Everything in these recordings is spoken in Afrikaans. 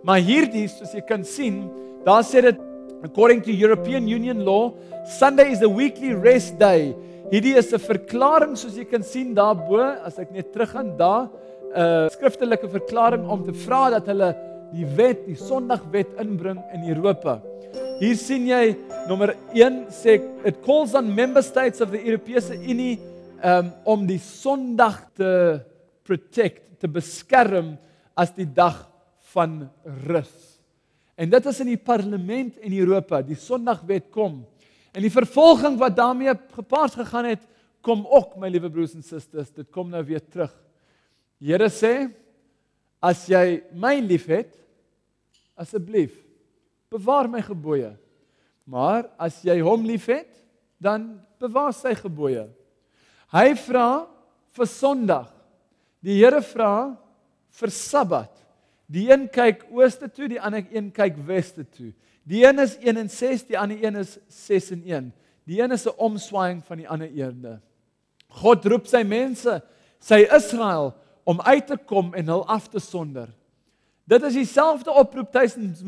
Maar hierdie, soos jy kan sien, daar sê dit, according to European Union law, Sunday is a weekly rest day. Hierdie is 'n verklaring, soos jy kan sien daarbo, as ek net teruggaan daar, 'n skriftelike verklaring om te vra dat hulle die wet, die Sondagwet inbring in Europa. Hier sien jy, nommer 1 sê, it calls on member states of the Europese Unie om die Sondag te protect, te beskerm as die dag van rus. En dit is in die parlement in Europa, die Sondagwet kom. En die vervolging wat daarmee gepaard gegaan het, kom ook, my liewe broers en susters, dit kom nou weer terug. Die Here sê, as jy my liefhet, asseblief, bewaar my gebooie. Maar as jy hom liefhet, dan bewaar sy gebooie. Hy vra vir Sondag. Die Here vra vir Sabbat. Die een kyk ooste toe, die ander een kyk weste toe. Die een is 1 en 6, die ander een is 6 en 1. Die een is 'n omswaaiing van die ander ene. God roep sy mense, sy Israel, om uit te kom en hul af te sonder. Dit is dieselfde oproep tydens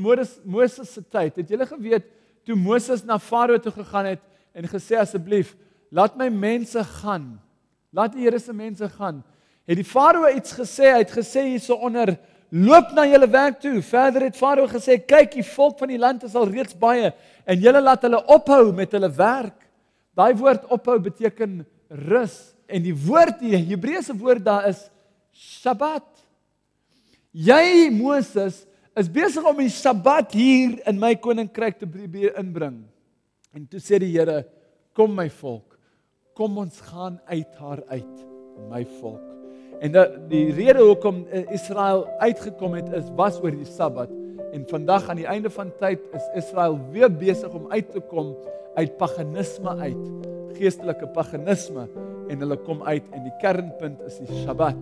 Moses se tyd. Het julle geweet, toe Moses na Farao toe gegaan het en gesê, asseblief, laat my mense gaan. Laat die Here se mense gaan. Het die Farao iets gesê, hy het gesê hierso onder, loop na julle werk toe. Verder het Farao gesê, kyk, die volk van die land is al reeds baie, en julle laat hulle ophou met hulle werk. Daai woord ophou beteken rus, en die woord, die Hebreëse woord daar is, Shabbat. Jy, Moses, is besig om die Shabbat hier in my koninkryk te probeer inbring. En toe sê die Here, kom my volk, kom ons gaan uit haar uit, my volk. En die rede hoekom Israel uitgekom het, was oor die Sabbat. En vandag aan die einde van tyd is Israel weer besig om uit te kom uit paganisme uit, geestelike paganisme, en hulle kom uit en die kernpunt is die Shabbat.